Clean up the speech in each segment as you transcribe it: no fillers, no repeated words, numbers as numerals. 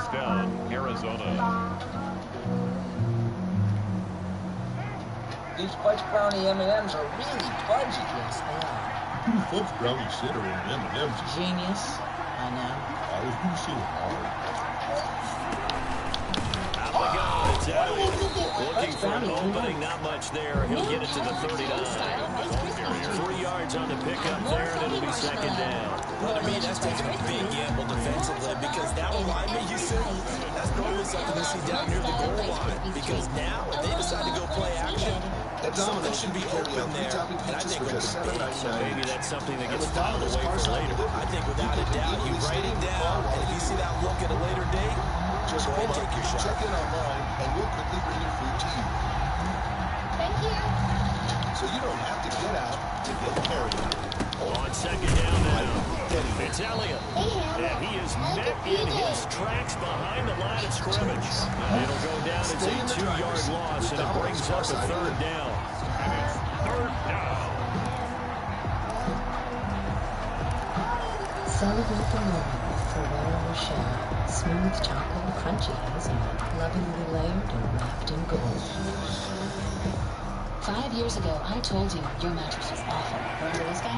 down, Arizona. These fudge brownie M&Ms are really fudgy. Yes, they are. Fudge brownie center and M&M's. Genius. I know. I was going to say it hard. Out they go. It's Elliott. Looking for an opening. Not much there. He'll get it to the 39. 3 yards on the pickup there, and it'll be second down. Well, to me, that's taking a big gamble defensively because that alignment you said, that's normally something you see down near the goal line. Because now, if they decide to go play action, something should be open there. And I think it's big. So maybe that's something that gets filed away for later. I think without a doubt, you write it down, and if you see that look at a later date, just go ahead and take your shot. Check in online, and we'll quickly bring your food to you. Thank you. So you don't have to get out to get carried. On second down now. It's Elliott. And he is met in his tracks behind the line of scrimmage. It'll go down as a 2-yard loss, and it brings up a third down. And it's third down. Celebrate the moment with Ferrero Rocher. Smooth chocolate, crunchy hazelnut, lovingly layered and wrapped in gold. 5 years ago, I told you your mattress was awful. Remember this guy?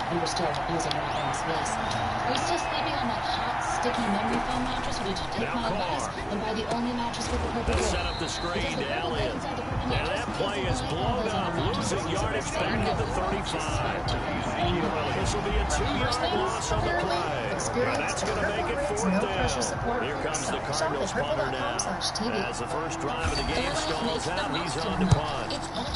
You were still using your house, yes. Are you still sleeping on that hot, sticky memory foam mattress, or did you take my advice and buy the only mattress with the purple They'll door? set up the screen to Elliott. And that play is blown up, losing yardage back at the 35. This will be a 2-yard loss on the play. And that's going to make it fourth down. Here comes the Cardinals punter now. As the first drive of the game stalls out, he's on to punt.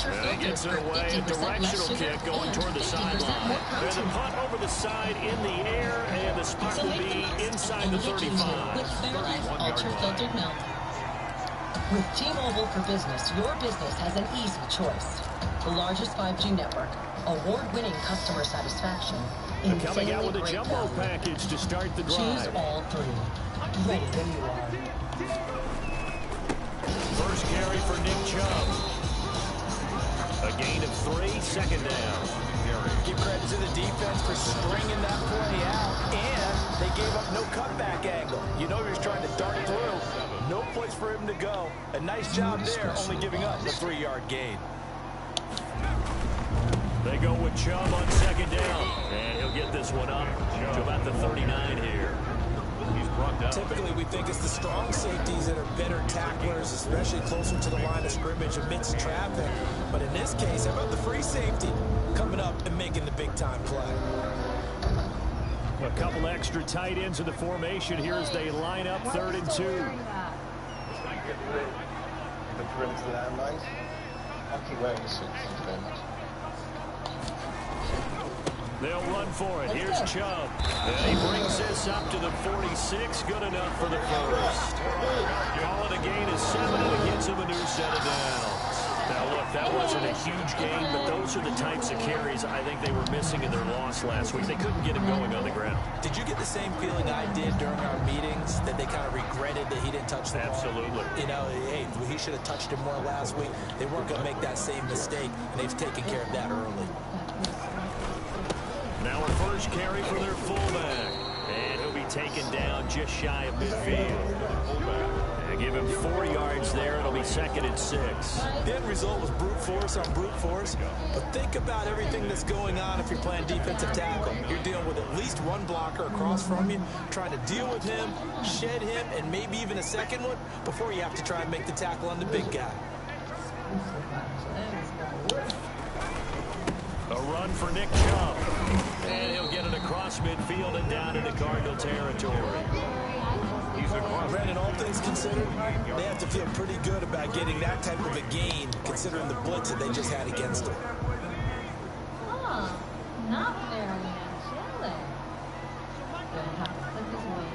And he gets it away, a directional kick going toward the sideline. There's a punt over the side in the air, and the spot will be inside the 35. Ultra-filtered milk. With T-Mobile for Business, your business has an easy choice. The largest 5G network, award-winning customer satisfaction, Coming out with a great jumbo value. package to start the drive. Choose all 3. Ready when you are. First carry for Nick Chubb. A gain of 3, second down. Give credit to the defense for stringing that play out, and they gave up no cutback angle. You know he was trying to dart through. No place for him to go. A nice job there, only giving up the 3-yard gain. They go with Chubb on second down, and he'll get this one up to about the 39 here. He's brought down. Typically, we think it's the strong safeties that are better tacklers, especially closer to the line of scrimmage amidst traffic. But in this case, how about the free safety coming up and making the big-time play? A couple extra tight ends in the formation here as they line up 3rd and 2. The trim to that nice. I'll keep wearing the suit. Thank you very much. They'll run for it. Here's Chubb. And he brings this up to the 46. Good enough for the first. Calling a gain of 7, and it gets him a new set of downs. Now, look, that wasn't a huge gain, but those are the types of carries I think they were missing in their loss last week. They couldn't get him going on the ground. Did you get the same feeling I did during our meetings, that they kind of regretted that he didn't touch the ball? Absolutely. You know, hey, he should have touched him more last week. They weren't going to make that same mistake, and they've taken care of that early. Now a first carry for their fullback. And he'll be taken down just shy of midfield. And give him 4 yards there. It'll be 2nd and 6. The end result was brute force on brute force. But think about everything that's going on if you're playing defensive tackle. You're dealing with at least one blocker across from you, trying to deal with him, shed him, and maybe even a second one before you have to try and make the tackle on the big guy. A run for Nick Chubb. And he'll get it across midfield and down into Cardinal territory. Brandon, all things considered, they have to feel pretty good about getting that type of a gain, considering the blitz that they just had against them. Oh, not very chilling. Gonna have to flip his way.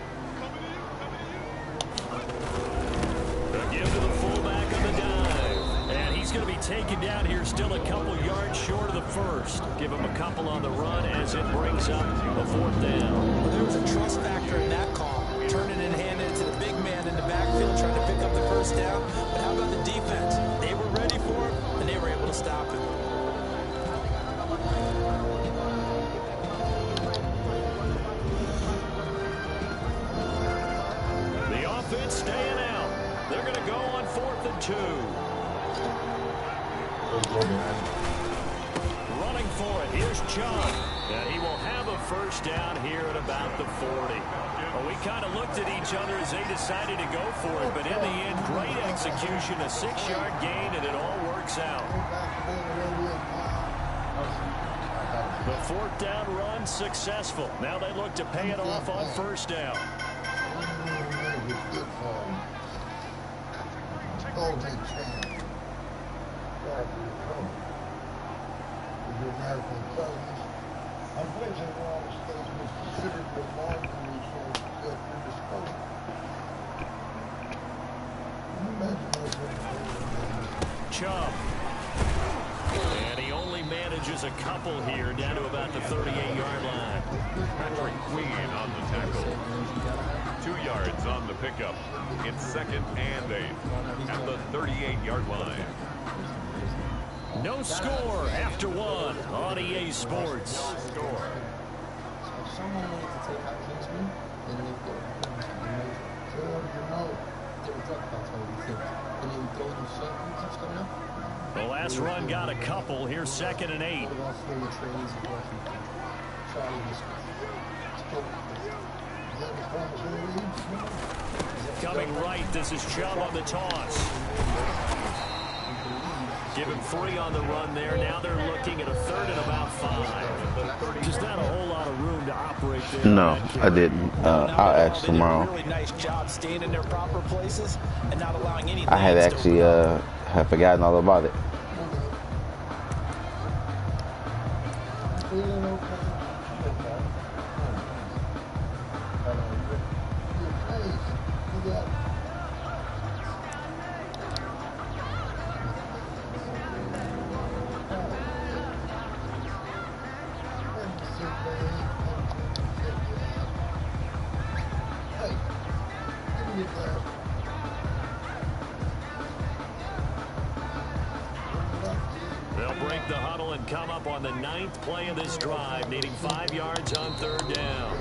They'll give to the fullback on the dive. And he's going to be taken down here, still a couple yards short of the first. Give him a couple on the run as it brings up a 4th down. Well, there was a trust factor in that call, turning and handing it to the big man in the backfield, trying to pick up the first down. But how about the defense? They were ready for it, and they were able to stop it. 2. Running for it. Here's Chubb. And he will have a first down here at about the 40. Well, we kind of looked at each other as they decided to go for it. But in the end, great execution, a 6-yard gain, and it all works out. The 4th down run successful. Now they look to pay it off on first down. Chubb. And he only manages a couple here down to about the 38-yard line. Patrick Queen on the tackle. 2 yards on the pickup. It's 2nd and 8 at the 38-yard line. No score after 1 on EA Sports. So if someone wanted to take out Kingsman, then they would go. They would drop about 20 and they would go to the shot. Who keeps coming up? The last run got a couple. Here's 2nd and 8. Coming right, this is Chubb on the toss. Give him 3 on the run there. Now they're looking at a 3rd and about 5. Just not a whole lot of room to operate there. No, I didn't. I'll ask tomorrow. Really nice job staying in their proper places and not allowing any. I had actually had forgotten all about it. They'll break the huddle and come up on the 9th play of this drive, needing 5 yards on 3rd down.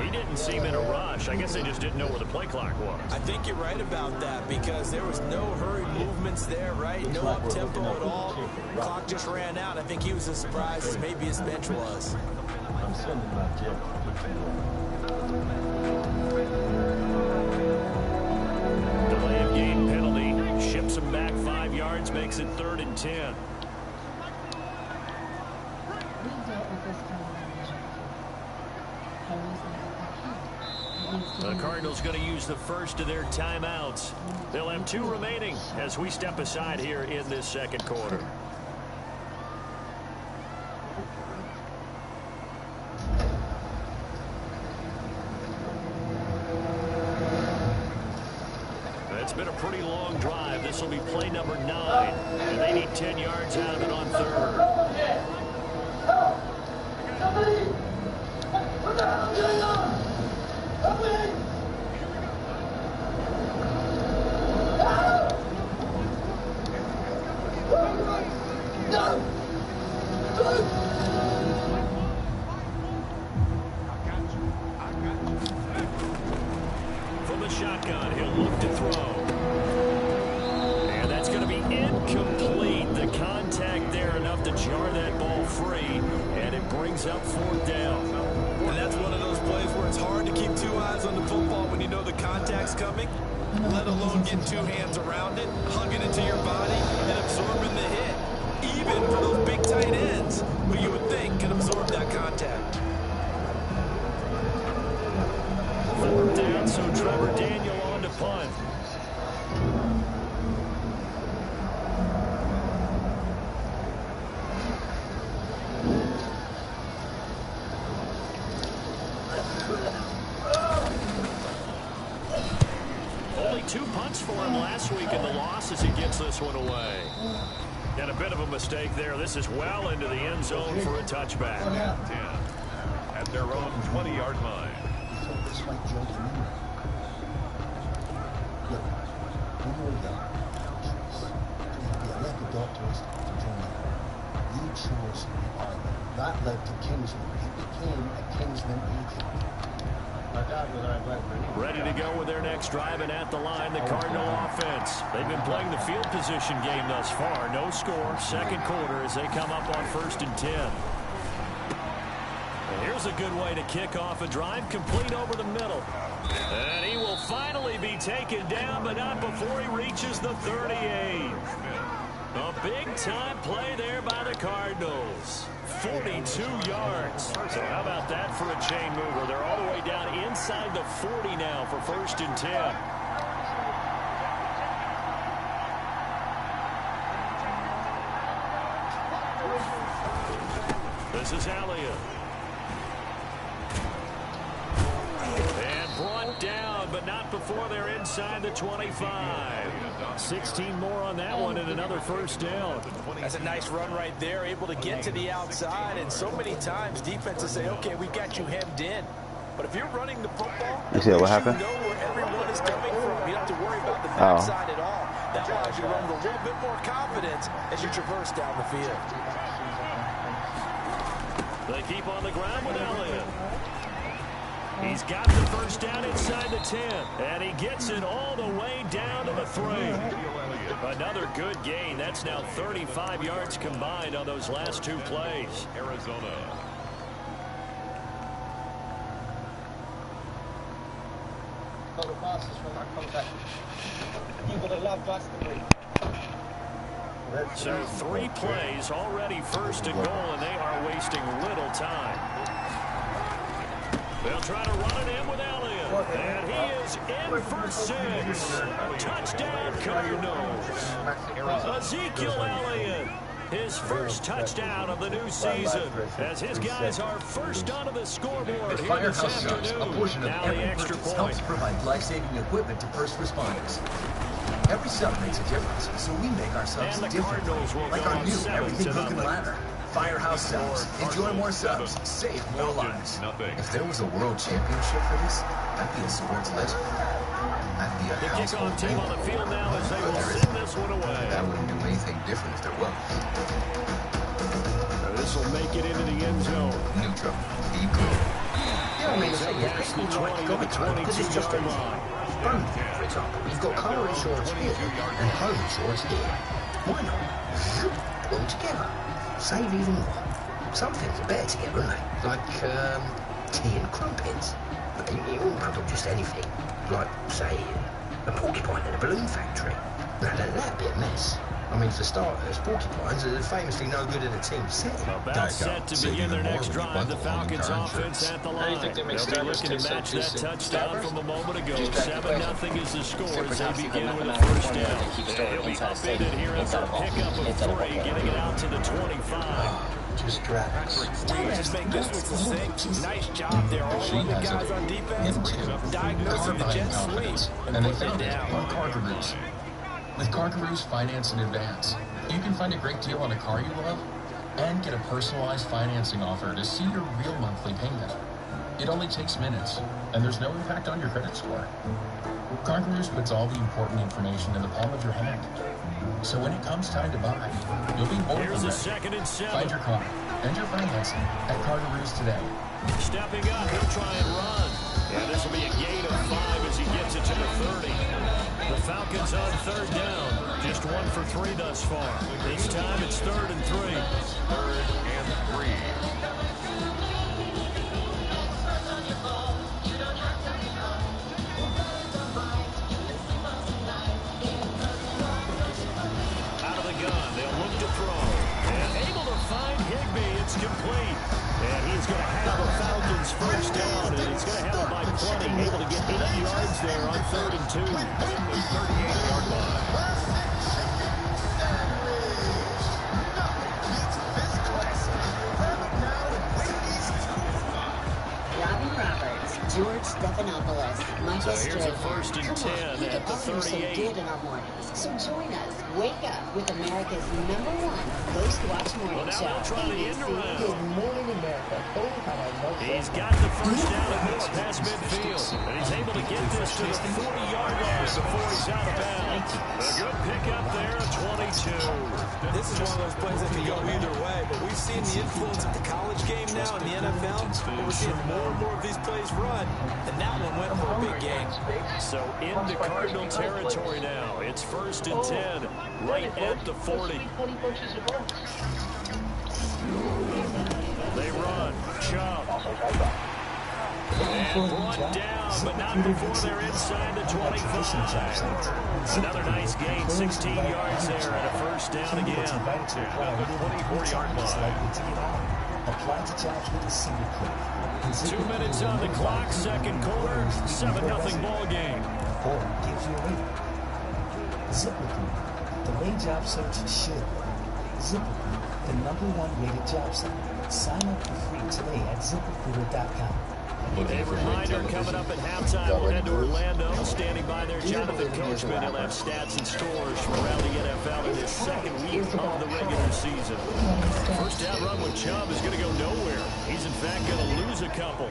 He didn't seem in a rush. I guess they just didn't know where the play clock was. I think you're right about that because there was no hurried movements there, right? No up-tempo at all. Clock just ran out. I think he was as surprised as maybe his bench was. Delay of game penalty. Ships him back 5 yards, makes it 3rd and 10. The Cardinals going to use the first of their timeouts. They'll have 2 remaining as we step aside here in this 2nd quarter. It's been a pretty long drive. This will be play number 9, and they need 10 yards out of it on 3rd. From the shotgun, he'll look to throw. And that's going to be incomplete. The contact there enough to jar that ball free, and it brings up 4th down. And that's one of those plays where it's hard to keep 2 eyes on the football when you know the contact's coming, let alone get 2 hands around it, hugging it to your body, and absorbing the hit. Even for those big tight ends, who you would think can absorb that contact. 4th down, so Trevor Daniel on to punt. Only 2 punts for him last week in the loss as he gets this one away. And a bit of a mistake there. This is well into the end zone for a touchback. 10 at their own 20-yard line. You chose that led to Kingsman. He became a Kingsman agent. Ready to go with their next drive, and at the line, the Cardinal offense. They've been playing the field position game thus far. No score, second quarter as they come up on 1st and 10. And here's a good way to kick off a drive, complete over the middle. And he will finally be taken down, but not before he reaches the 38. A big-time play there by the Cardinals. 42 yards. So how about that for a chain mover? They're all the way down inside the 40 now for 1st and 10. This is Elliott. And brought down, but not before they're inside the 25. 16 more on that one and another first down. That's a nice run right there, able to get to the outside. And so many times defenses say, okay, we've got you hemmed in. But if you're running the football, you see what happened? You know where everyone is coming from. You don't have to worry about the backside at all. That allows you to run with a little bit more confidence as you traverse down the field. They keep on the ground with Elliott. He's got the first down inside the 10, and he gets it all the way down to the 3. Another good gain. That's now 35 yards combined on those last two plays. Arizona. So 3 plays already first and goal, and they are wasting little time. They'll try to run it in with Elliott. And he is in for 6. Touchdown, Cardinals. Ezekiel Elliott, his first touchdown of the new season, as his guys are first onto the scoreboard here this afternoon. Now the extra point. Helps provide life-saving equipment to first responders. Every sub makes a difference, so we make our subs different. Like our new everything-looking ladder. Firehouse subs. Enjoy more subs. Save more lives. If there was a world championship for this, I'd be a sports legend. I'd be a household kickoff team on the field now as they will send this one away. I wouldn't do anything different if there was. This will make it into the end zone. Neutral. Be good. You know, I mean, say, yeah, it's cool to because it's just a line. For example, you've got car insurance here and home insurance here. Why not? Zoop, put them together. Save even more. Some things are better together, aren't they? Like, tea and crumpets. But you wouldn't put on just anything. Like, say, a porcupine in a balloon factory. Now, that'd be a mess. I mean, for starters, porcupines are famously no good in a team setting. About set to begin their next drive, the Falcons offense at the line. They'll be looking to match that touchdown from a moment ago. 7-0 is the score as they begin with a first down. And he'll be updated here after a pickup of 3, getting it out to the 25. Just drag. Just make this with the six. Nice job there. All the guys on defense diagnosing the jet sweep and put it down. On CarGurus. With CarGurus Finance in Advance, you can find a great deal on a car you love and get a personalized financing offer to see your real monthly payment. It only takes minutes, and there's no impact on your credit score. CarGurus puts all the important information in the palm of your hand. So when it comes time to buy, you'll be more than ready. 2nd and 7. Find your car and your financing at CarGurus today. Stepping up, he'll try and run. Yeah, this will be a gain of 5 as he gets it to the 30. The Falcons on 3rd down. Just 1 for 3 thus far. This time it's 3rd and 3. 3rd and 3. Out of the gun, they'll look to throw. And able to find Higbee. It's complete. And he's going to have the Falcons first down, and he's going to have it by plenty. Able to get 8 yards there on 3rd and 2. From the 38-yard line. George Stephanopoulos, Michael So here's a Strahan. 1st and 10 We at get the all so 38. good in our mornings. So join us. Wake up with America's #1 post-watch morning Well, now show. they'll try the end around. Good morning, America. Oh, how I love He's got the first down and more past midfield. And he's able to get this to the 40-yard line before he's out of bounds. A good pickup there at 22. This is one of those plays that can go either way, but we've seen the influence of the college game now in the NFL. We're seeing more and more of these plays run, and that one went for a big gain. So into Cardinal territory now. It's 1st and 10, right at the 40. They run. Chubb. And brought down, but not before they're inside the 25. Another nice gain, 16 yards there, and a 1st down again. Apply to jobs with a single click. 2 minutes on the clock, 2nd quarter, 7-0 ball game. Or gives you a rating. ZipRecruiter, the way job search should. ZipRecruiter, the #1 rated job site. Sign up for free today at ZipRecruiter.com. A reminder coming up at halftime. We'll head to Orlando. Standing by there, Jonathan Coachman. He'll have stats and scores from around the NFL in his 2nd week of the regular season. First down run with Chubb is going to go nowhere. He's, in fact, going to lose a couple.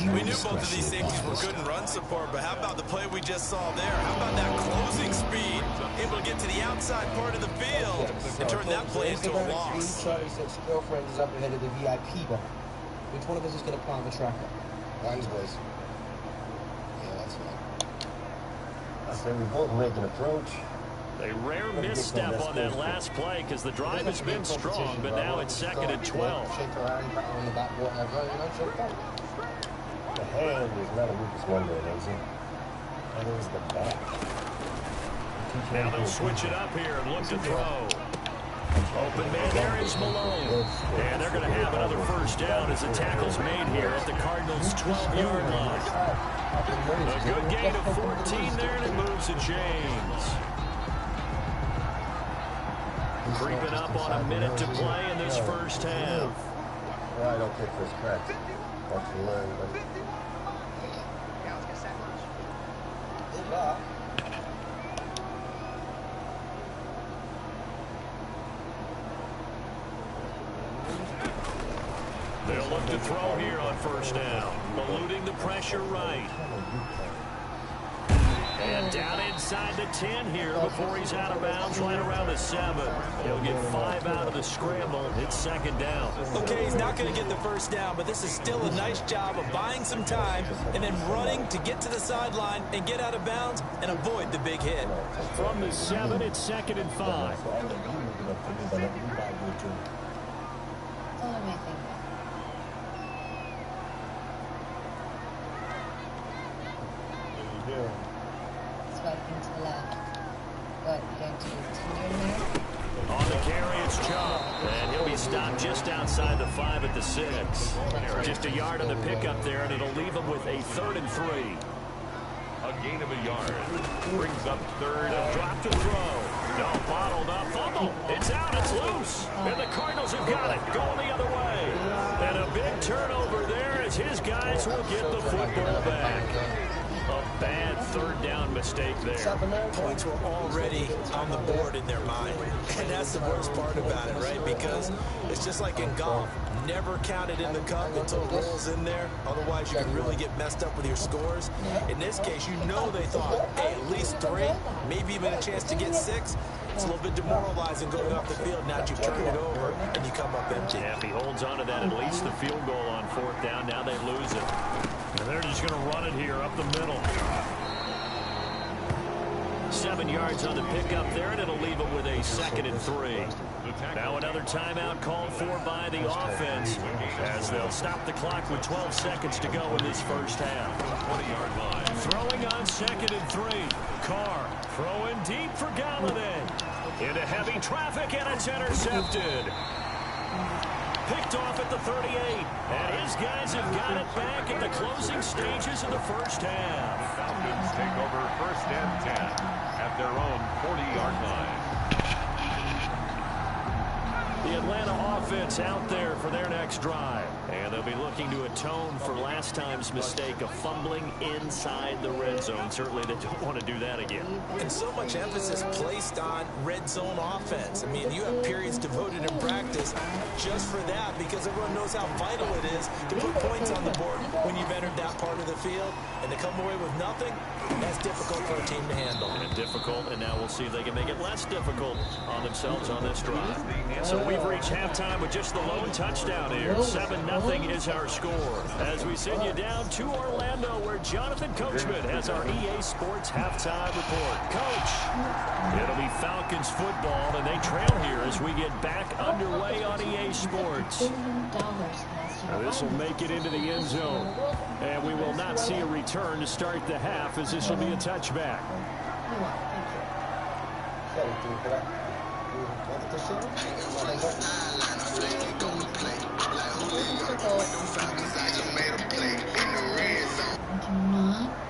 We knew both of these safeties were good in run support, but how about the play we just saw there? How about that closing speed? Able to get to the outside part of the field and turn that play into a loss. His girlfriend is up ahead of the VIP bar. Which one of us is going to prime the tracker? Mine's boys. Yeah, that's fine. I said we both make an approach. A rare misstep on that last play because the drive has been strong, but now it's 2nd and 12. Shake her hand, pat her on the back, whatever, shake her. The hand is not a weakest one there, is it? That is the back. Now they'll switch it up here and look to throw. Open man there is Malone. And they're going to have another 1st down as the tackle's made here at the Cardinals' 12-yard line. A good gain of 14 there, and it moves to James. Creeping up on a minute to play in this 1st half. Well, I don't pick first cracks. Watch you learn, but... They'll look to throw here on 1st down. Eluding the pressure right. And down inside the 10 here before he's out of bounds, right around the 7. He'll get 5 out of the scramble. It's 2nd down. Okay, he's not going to get the 1st down, but this is still a nice job of buying some time and then running to get to the sideline and get out of bounds and avoid the big hit. From the 7, it's 2nd and 5. Swiping to the left. What, you going to continue now? On the carry, it's Chubb. And he'll be stopped just outside the 5 at the 6. Just a yard on the pickup there, and it'll leave him with a 3rd and 3. A gain of a yard. Brings up 3rd. Drop to throw. No, bottled up. Fumble. It's out. It's loose. And the Cardinals have got it. Going the other way. And a big turnover there as his guys will get the football back. A bad 3rd down mistake there. Points were already on the board in their mind. And that's the worst part about it, right? Because it's just like in golf. Never count it in the cup until it rolls in there. Otherwise, you can really get messed up with your scores. In this case, you know they thought, hey, at least 3, maybe even a chance to get 6. It's a little bit demoralizing going off the field. Now you turn it over and you come up empty. Yeah, if he holds on to that, at least the field goal on 4th down. Now they lose it. And they're just going to run it here up the middle. 7 yards on the pickup there, and it'll leave them with a 2nd and 3. Now another timeout called for by the offense as they'll stop the clock with 12 seconds to go in this 1st half. 20-yard line. Throwing on 2nd and 3. Carr throwing deep for Galladay. Into heavy traffic, and it's intercepted. Picked off at the 38. And his guys have got it back in the closing stages of the 1st half. Falcons take over 1st and 10 at their own 40-yard line. The Atlanta offense out there for their next drive. And they'll be looking to atone for last time's mistake of fumbling inside the red zone. Certainly they don't want to do that again. And so much emphasis placed on red zone offense. I mean, you have periods devoted in practice just for that because everyone knows how vital it is to put points on the board when you've entered that part of the field. And to come away with nothing, that's difficult for a team to handle. And difficult, and now we'll see if they can make it less difficult on themselves on this drive. So we we've reached halftime with just the lone touchdown here. 7-0 is our score. As we send you down to Orlando, where Jonathan Coachman has our EA Sports halftime report. Coach, it'll be Falcons football, and they trail here as we get back underway on EA Sports. Now this will make it into the end zone, and we will not see a return to start the half, as this will be a touchback.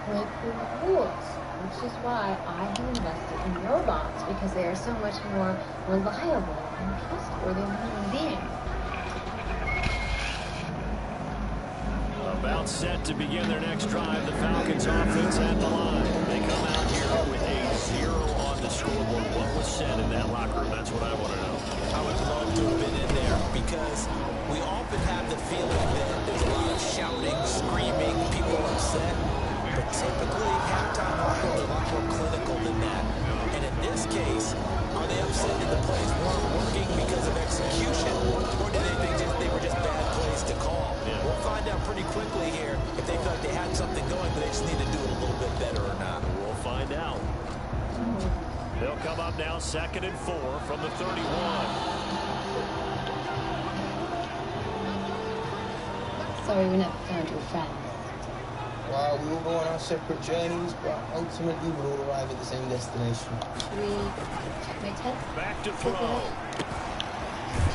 Break the rules, which is why I have invested in robots, because they are so much more reliable and trustworthy than human beings. About set to begin their next drive, the Falcons offense at the line. They come out here with a 0 on the scoreboard. What was said in that locker room? That's what I want to know. I would love to have been in there, because we often have the feeling that there's a lot of shouting, screaming, people upset. But typically, halftime locker rooms are a lot more clinical than that. And in this case, are they upset that the plays weren't working because of execution? Or do they think they were just bad plays to call? Yeah. We'll find out pretty quickly here if they feel like they had something going, but they just need to do it a little bit better or not. We'll find out. They'll come up now 2nd and 4 from the 31. Sorry, we're not going to a friend. Well, we all go on our separate journeys, but ultimately we'll all arrive at the same destination. Should we check my test? Back to throw.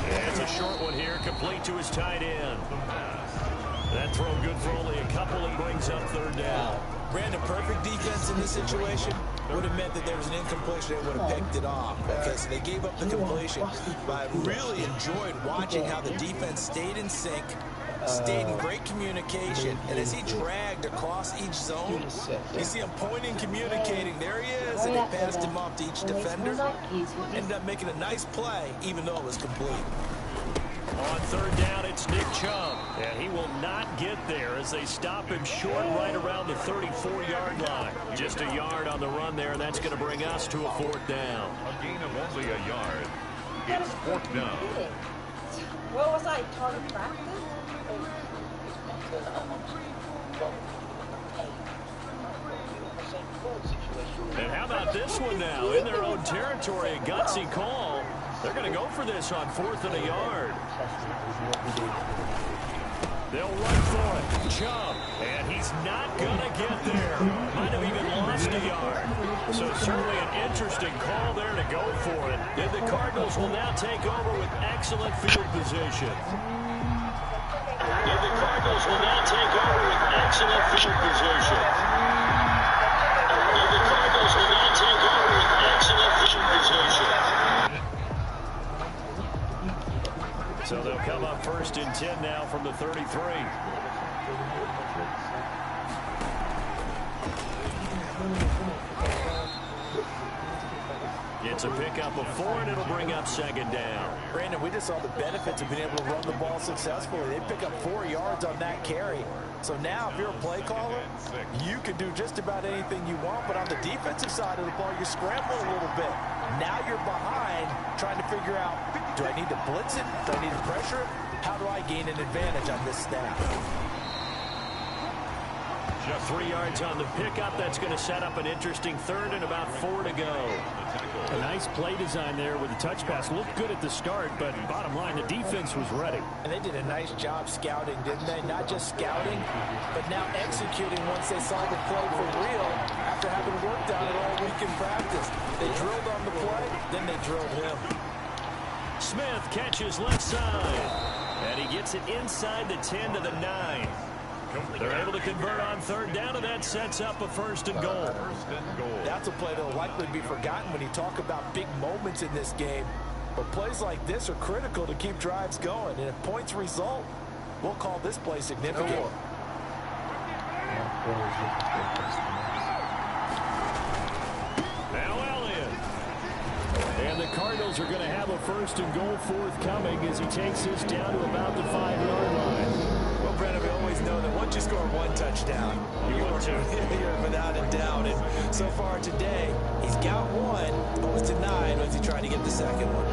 Yeah, it's a short one here, complete to his tight end. That throw good for only a couple, and brings up 3rd down. Brandon, perfect defense in this situation would have meant that there was an incompletion. They would have picked it off. Okay, so they gave up the completion. But I really enjoyed watching how the defense stayed in sync, stayed in great communication, and as he dragged across each zone, you see him pointing, communicating. There he is, and they passed him off to each defender. Ended up making a nice play, even though it was complete. On 3rd down, it's Nick Chubb, and he will not get there as they stop him short right around the 34-yard line. Just a yard on the run there, and that's going to bring us to a 4th down. A gain of only a yard. It's 4th down. What was I, target practice? And how about this one now? In their own territory, a gutsy call. They're going to go for this on 4th and a yard. They'll run for it. Chubb, and he's not going to get there. Might have even lost a yard. So certainly an interesting call there to go for it. And the Cardinals will now take over with excellent field position. And the Cardinals will now take over with excellent field position. And the Cardinals will now take over with excellent field position. So they'll come up 1st and 10 now from the 33. It's a pickup of 4, and it'll bring up 2nd down. Brandon, we just saw the benefits of being able to run the ball successfully. They pick up 4 yards on that carry. So now, if you're a play caller, you can do just about anything you want. But on the defensive side of the ball, you're scrambling a little bit. Now you're behind, trying to figure out, do I need to blitz it? Do I need to pressure it? How do I gain an advantage on this snap? Just 3 yards on the pickup. That's going to set up an interesting 3rd and about 4 to go. A nice play design there with the touch pass. Looked good at the start, but bottom line, the defense was ready. And they did a nice job scouting, didn't they? Not just scouting, but now executing once they saw the play for real after having worked on it all week in practice. They drilled on the play, then they drilled him. Smith catches left side, and he gets it inside the 10 to the 9. They're able to convert on 3rd down, and that sets up a 1st and goal. That's a play that will likely be forgotten when you talk about big moments in this game. But plays like this are critical to keep drives going. And if points result, we'll call this play significant. Now Elliott. And the Cardinals are going to have a 1st and goal forthcoming as he takes this down to about the 5-yard line. Well, Brandon, we always know that once you score 1 touchdown, you're without a doubt. And so far today, he's got 1, but was denied as he tried to get the 2nd one.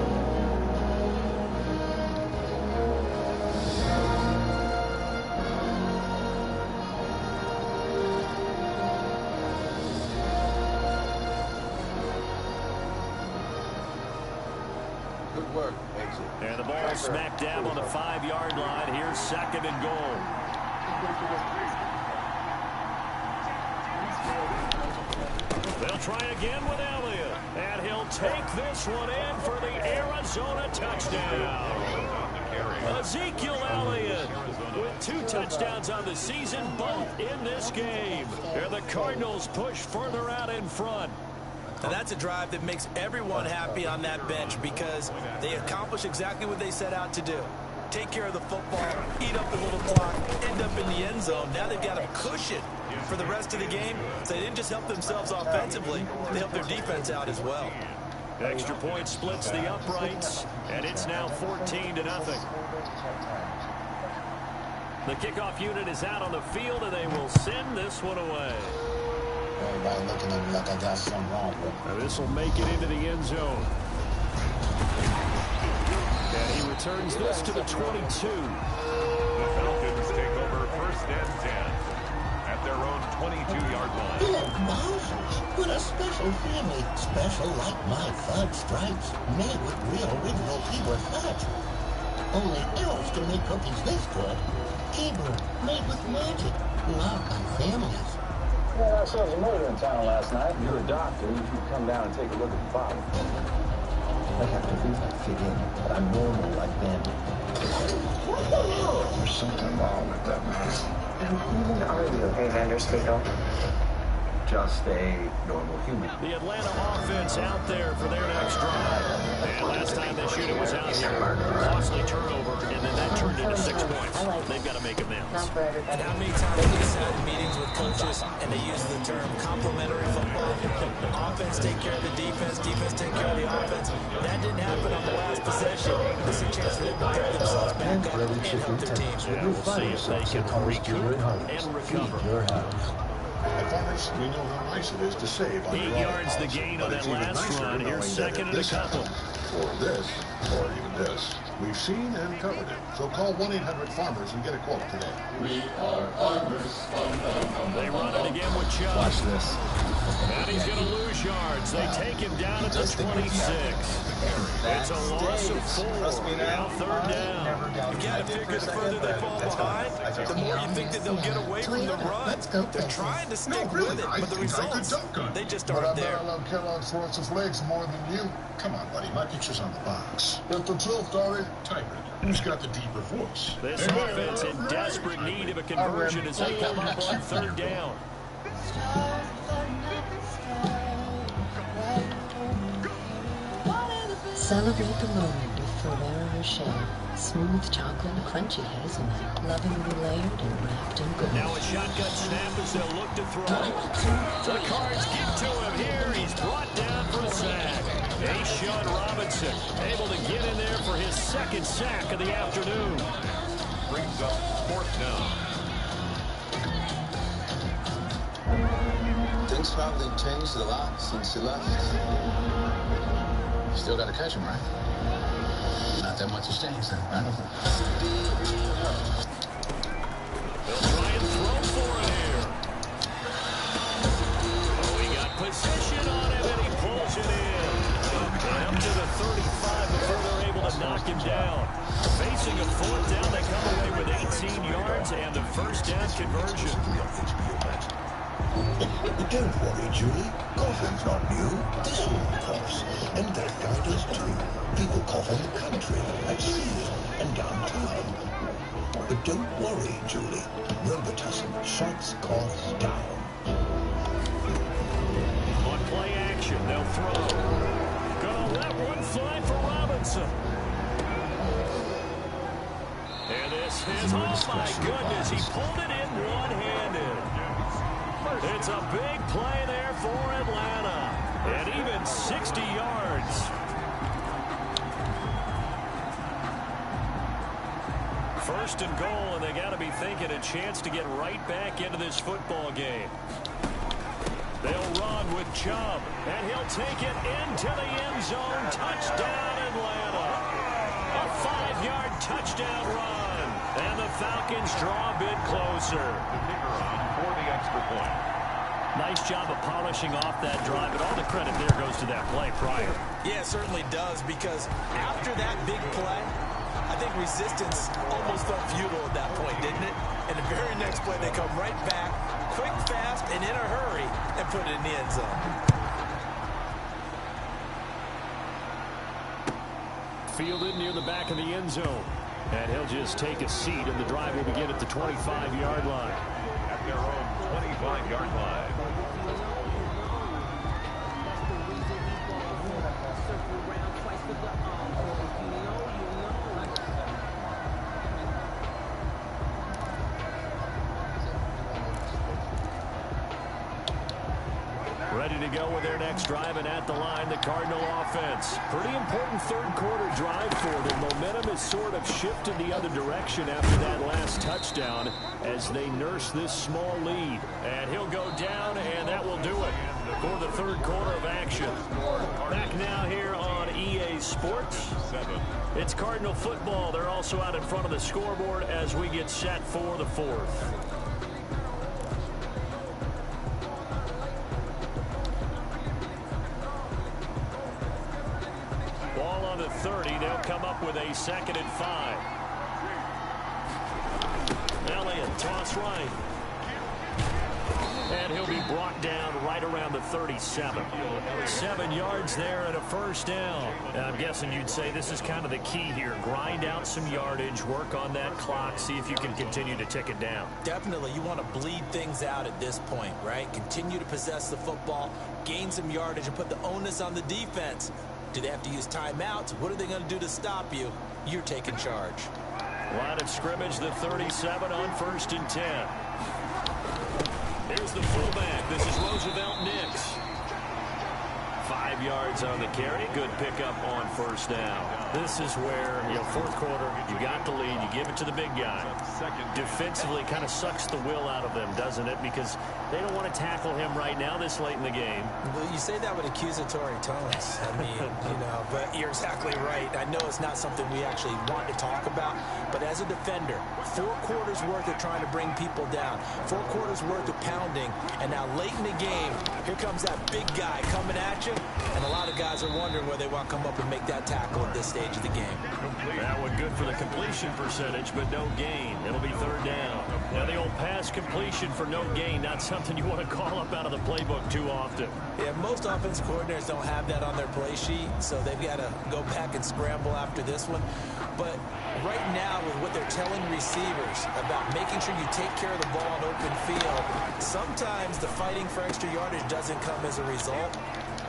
work, exit. And the ball smack dab on the 5-yard line. Here's 2nd and goal. They'll try again with Elliott. And he'll take this one in for the Arizona touchdown. Ezekiel Elliott with 2 touchdowns on the season, both in this game. And the Cardinals push further out in front. And that's a drive that makes everyone happy on that bench because they accomplish exactly what they set out to do. Take care of the football, eat up the little clock, end up in the end zone. Now they've got a cushion for the rest of the game. So they didn't just help themselves offensively, they helped their defense out as well. Extra point splits the uprights, and it's now 14-0. The kickoff unit is out on the field, and they will send this one away. Everybody looking at me like I got something wrong with me. Now this will make it into the end zone. And he returns this to the 22. The Falcons take over 1st and 10 at their own 22-yard line. Look, Moses, what a special family. Special like my fudge stripes, made with real original Keebler fudge. Only elves can make cookies this good. Keebler, made with magic. Loved by families. Yeah, I saw there was a murder in town last night. You're a doctor. You should come down and take a look at the body. I have to fit in, but I'm normal like them. There's something wrong with that man. How human are you, hey, Vanderspiegel? Just a normal human. The Atlanta offense out there for their next drive. And last time they shoot it was out here. Costly turnover, and then that turned into 6 points. They've got to make amends. And how many times have we sat in meetings with coaches and they use the term complementary football? Offense take care of the defense, defense take care of the offense. That didn't happen on the last possession. This is a chance for them to pick themselves back up and help their team. Yeah, we'll see if they can recoup and recover. At Farmers, we know how nice it is to save on 8 yards the gain on that last run. Here's 2nd and a couple. Or this, or even this. We've seen and covered it. So call 1-800-FARMERS and get a quote today. We are farmers. They run it again with Chubb. Watch this. And he's going to lose yards. They take him down at the 26. It's a loss of 4. Now 3rd down. You got to figure the further they fall behind, the more you think that they'll get away from the run. They're trying to stick with it, but the results, they just aren't there. I love Kellogg's Frosted Flakes more than you. Come on, buddy. My picture's on the box. Get the truth, Dory. Type it. Who's got the deeper voice? This offense in desperate need of a conversion as they come up on 3rd down. Celebrate the moment with Ferrero Rocher. Smooth chocolate, crunchy hazelnut, lovingly layered and wrapped in gold. Now a shotgun snap as they'll look to throw. The Cards get to him here. He's brought down for a sack. Sean Robinson able to get in there for his 2nd sack of the afternoon. Brings up 4th down. Things probably changed a lot since you left. You still got to catch him, right? Not that much has changed then, right? They'll try and throw for it here. Oh, he got position on him, and he pulls it in. And up to the 35 before they're able to knock him down. Facing a 4th down, they come away with 18 yards and the 1st down conversion. Don't worry, Julie. Coughing's not new. This one coughs, and that guy does too. People cough in the country, at sea, and downtown. But don't worry, Julie. Robitussin shuts coughs down. On play action, they'll throw. Gonna let one fly for Robinson. And this is, oh my goodness, he pulled it in one-handed. It's a big play there for Atlanta. And even 60 yards. First and goal, and they got to be thinking a chance to get right back into this football game. They'll run with Chubb, and he'll take it into the end zone. Touchdown, Atlanta. A 5-yard touchdown run. And the Falcons draw a bit closer. The kicker on for the extra point. Nice job of polishing off that drive, but all the credit there goes to that play prior. Yeah, it certainly does, because after that big play, I think resistance almost felt futile at that point, didn't it? And the very next play, they come right back, quick, fast, and in a hurry, and put it in the end zone. Fielded near the back of the end zone. And he'll just take a seat, and the drive will begin at the 25-yard line. At their own 25-yard line. Ready to go with their next drive, and at the line, the Cardinal offense. Pretty important third-quarter drive for them. Momentum has sort of shifted the other direction after that last touchdown as they nurse this small lead. And he'll go down, and that will do it for the third quarter of action. Back now here on EA Sports. It's Cardinal football. They're also out in front of the scoreboard as we get set for the fourth. Ball on the 30. They'll come up with a 2nd and 5. Elliott, toss right. And he'll be brought down right around the 37. 7 yards there and a first down. And I'm guessing you'd say this is kind of the key here. Grind out some yardage, work on that clock, see if you can continue to tick it down. Definitely. You want to bleed things out at this point, right? Continue to possess the football, gain some yardage, and put the onus on the defense. Do they have to use timeouts? What are they going to do to stop you? You're taking charge. Line of scrimmage, the 37 on 1st and 10. Here's the fullback. This is Roosevelt Nix. 5 yards on the carry. Good pickup on first down. This is where, fourth quarter, you got the lead. You give it to the big guy. Defensively kind of sucks the will out of them, doesn't it? Because they don't want to tackle him right now this late in the game. Well, you say that with accusatory tones. I mean, but you're exactly right. I know it's not something we actually want to talk about, but as a defender, 4 quarters worth of trying to bring people down, 4 quarters worth of pounding, and now late in the game, here comes that big guy coming at you, and a lot of guys are wondering whether they want to come up and make that tackle at this stage of the game. That one good for the completion percentage, but no gain. It'll be 3rd down. Now the old pass completion for no gain, not something you want to call up out of the playbook too often. Yeah, most offense coordinators don't have that on their play sheet, so they've got to go back and scramble after this one. But right now, with what they're telling receivers about making sure you take care of the ball in open field, sometimes the fighting for extra yardage doesn't come as a result.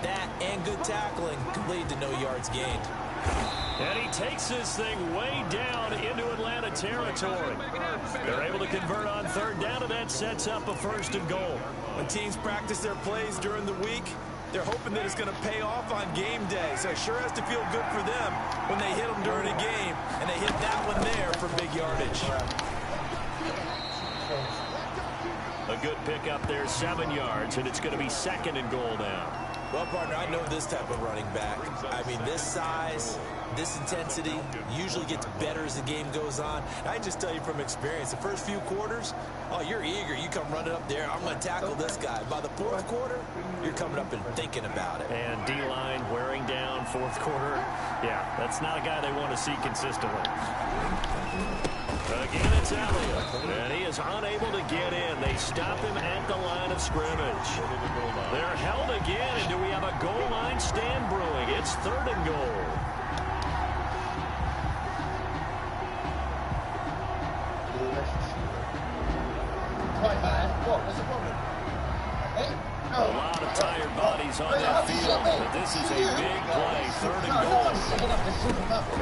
That and good tackling can lead to no yards gained. And he takes this thing way down into Atlanta territory. They're able to convert on 3rd down, and that sets up a 1st and goal. When teams practice their plays during the week, they're hoping that it's going to pay off on game day. So it sure has to feel good for them when they hit them during a game, and they hit that one there for big yardage. A good pickup there, 7 yards, and it's going to be 2nd and goal now. Well, partner, I know this type of running back. I mean, this size, this intensity usually gets better as the game goes on. And I just tell you from experience, the first few quarters, oh, you're eager. You come running up there. I'm going to tackle this guy. By the 4th quarter, you're coming up and thinking about it. And D-line wearing down 4th quarter. Yeah, that's not a guy they want to see consistently. Again, it's Elliott, and he is unable to get in. They stop him at the line of scrimmage. They're held again, and do we have a goal line stand brewing? It's 3rd and goal. Right, man. What? What's the problem? Hey? A lot of tired bodies on that field, but this is a big play, 3rd and goal.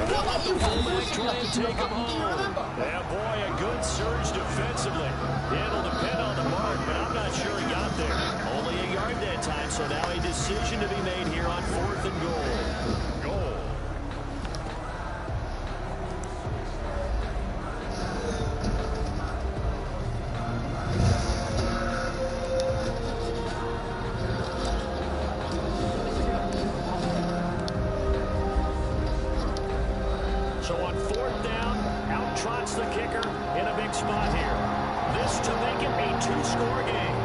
They'll let the fullback try and take him home. Yeah, boy, a good surge defensively. It'll depend on the mark, but I'm not sure he got there. Only a yard that time, so now a decision to be made here on 4th and goal. Goal. So on 4th down, out trots the kicker in a big spot here. This to make it a 2-score game.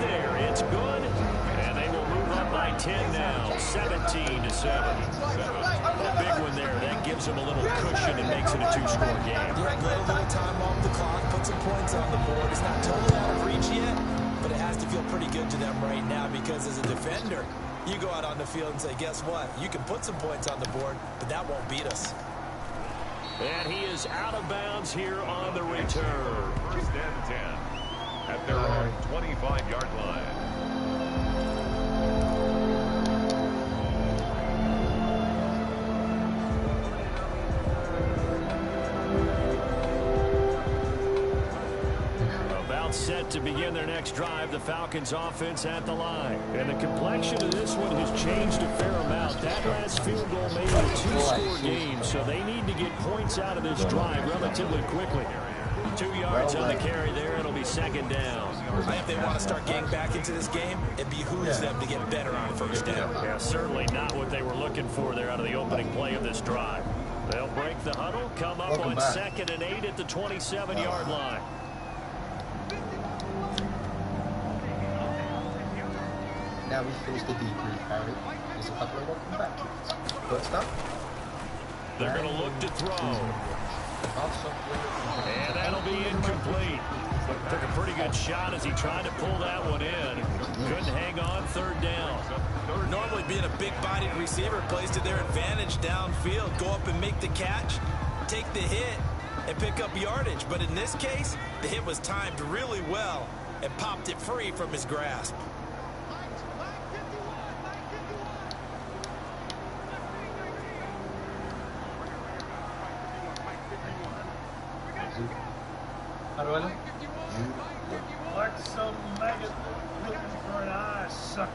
there. It's good, and they will move up by 10 now, 17-7. A big one there. That gives them a little cushion and makes it a two-score game. Yeah, let a little time off the clock, put some points on the board. It's not totally out of reach yet, but it has to feel pretty good to them right now because as a defender, you go out on the field and say, guess what? You can put some points on the board, but that won't beat us. And he is out of bounds here on the return. First and 10 at their own 25-yard line. Set to begin their next drive, the Falcons offense at the line. And the complexion of this one has changed a fair amount. That last field goal made it a two-score game, so they need to get points out of this drive relatively quickly. 2 yards on the carry there. It'll be second down. If they want to start getting back into this game, it behooves them to get better on first down. Yeah, certainly not what they were looking for there out of the opening play of this drive. They'll break the huddle, come up on 2nd and 8 at the 27-yard line. Now we finish the debrief, Harry. There's a couple of welcome back kids. First up, they're going to look to throw. And that'll be incomplete. Took a pretty good shot as he tried to pull that one in. Couldn't hang on, third down. Normally being a big-bodied receiver plays to their advantage downfield. Go up and make the catch, take the hit, and pick up yardage. But in this case, the hit was timed really well and popped it free from his grasp. Like some maggot looking for an eye sucker.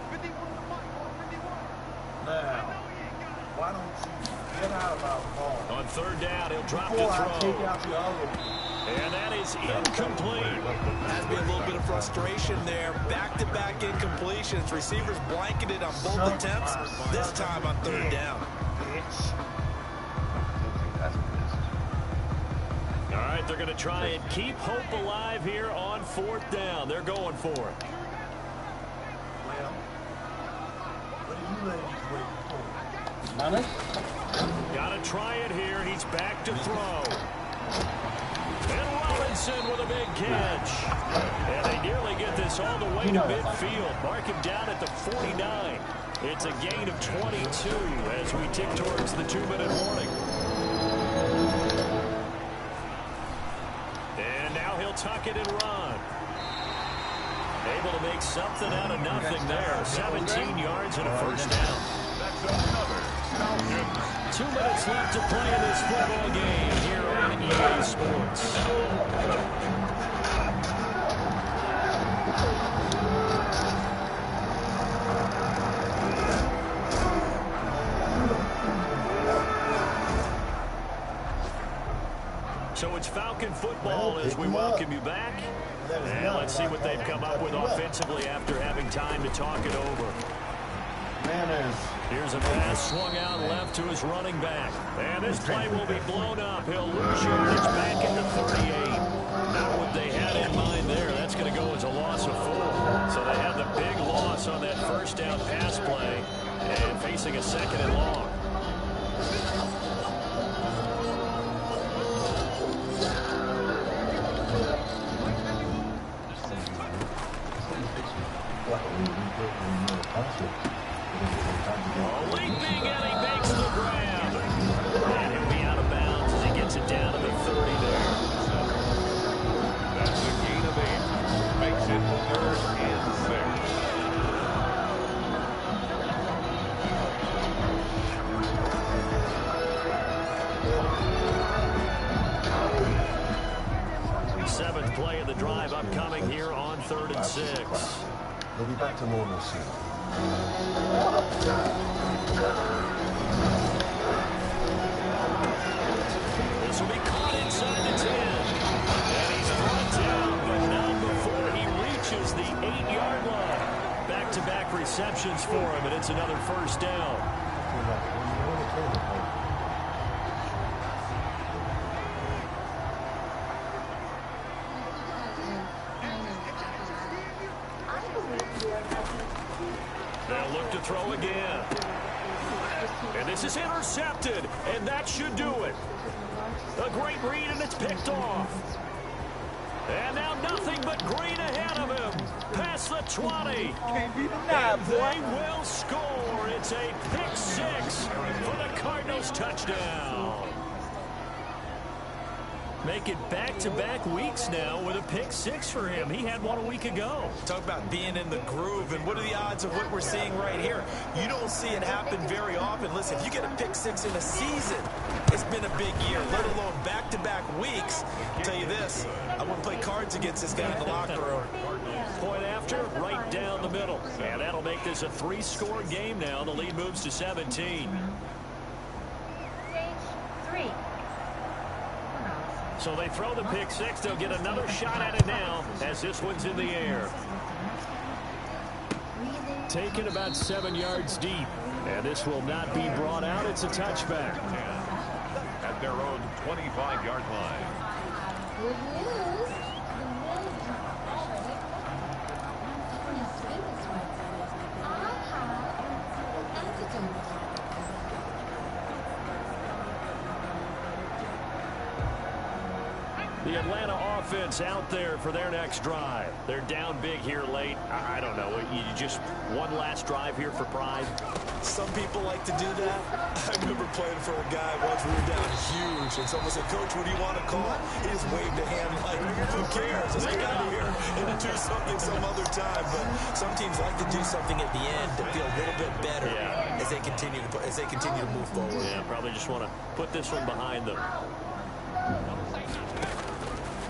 Now, why don't you get out of our ball? On third down, he'll drop to Before I throw. take out the other one. And that is incomplete. Has been a little bit of frustration there. Back-to-back incompletions. Receivers blanketed on both attempts. This time on third down. All right, they're going to try and keep hope alive here on fourth down. They're going for it. Well, what are you ladies waiting for? Got to try it here. He's back to throw. And Robinson with a big catch. And they nearly get this all the way to midfield. Mark him down at the 49. It's a gain of 22 as we tick towards the 2-minute warning. And now he'll tuck it and run. Able to make something out of nothing there. 17 yards and a first down. That's another. 2 minutes left to play in this football game here on EA Sports. So it's Falcon football as we welcome you back. And let's see what they've come up with offensively after having time to talk it over. Here's a pass swung out left to his running back. And this play will be blown up. He'll lose yardage back at the 38. Not what they had in mind there. That's going to go as a loss of 4. So they had the big loss on that first down pass play and facing a 2nd and long. Leaping, and he makes the grab. And he'll be out of bounds as he gets it down to the 30 there. That's a gain of 8. Makes it 3rd and 6. 7th play of the drive upcoming here on 3rd and 6. They'll be back to normal soon. This will be caught inside the 10. And he's brought down, but not before he reaches the 8-yard line. Back-to-back receptions for him, and it's another first down. look to throw again. And this is intercepted, and that should do it. A great read, and it's picked off. And now nothing but green ahead of him. Past the 20. Can't be denied, boy. They will score. It's a pick six for the Cardinals touchdown. Make it back-to-back weeks now with a pick six for him. He had one a week ago. Talk about being in the groove, and what are the odds of what we're seeing right here? You don't see it happen very often. Listen, if you get a pick six in a season, it's been a big year, let alone back-to-back weeks. I'll tell you this, I wouldn't play cards against this guy in the locker room. Point after, right down the middle. And that'll make this a three-score game now. The lead moves to 17. Stage 3. So they throw the pick six. They'll get another shot at it now as this one's in the air. Taken about 7 yards deep. And this will not be brought out. It's a touchback. At their own 25-yard line. Good news. The Atlanta offense out there for their next drive. They're down big here late. I don't know. You just one last drive here for pride. Some people like to do that. I remember playing for a guy once. We were down huge, and someone said, "Coach, what do you want to call?" He just waved a hand like, "Who cares? Let's get out of here and do something some other time." But some teams like to do something at the end to feel a little bit better as they continue to move forward. Yeah, probably just want to put this one behind them.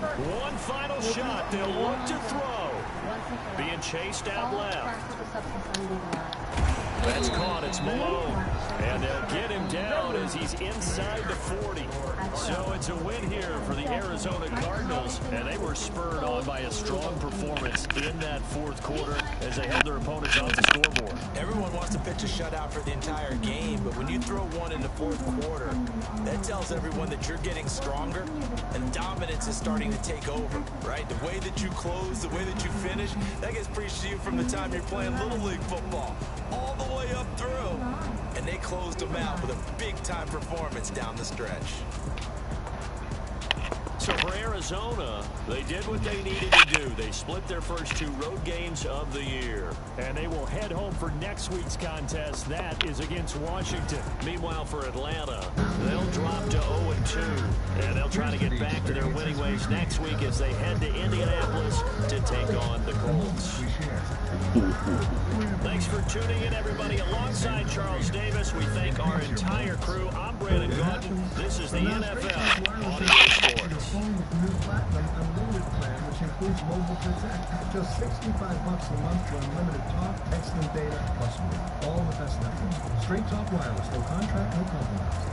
One final shot. They'll look to throw. Being chased out left. That's caught. It's Malone. And they'll get him down as he's inside the 40. So it's a win here for the Arizona Cardinals. And they were spurred on by a strong performance in that fourth quarter as they held their opponents off the scoreboard. Everyone wants to pitch a shutout for the entire game, but when you throw one in the fourth quarter, that tells everyone that you're getting stronger and dominance is starting to take over, right? The way that you close, the way that you finish, that gets preached to you from the time you're playing Little League football all the way up through. And they closed them out with a big-time performance down the stretch. So for Arizona, they did what they needed to do. They split their first 2 road games of the year. And they will head home for next week's contest. That is against Washington. Meanwhile, for Atlanta, they'll drop to 0-2. And they'll try to get back to their winning ways next week as they head to Indianapolis to take on the Colts. Thanks for tuning in, everybody. Alongside Charles Davis, we thank our entire crew. I'm Brandon Gordon. This is the NFL on EA Sports. Platinum Unlimited plan, which includes mobile protect. Just $65 a month for unlimited talk, text, and data, plus more. All the best networks. Straight talk wireless, no contract, no compromise.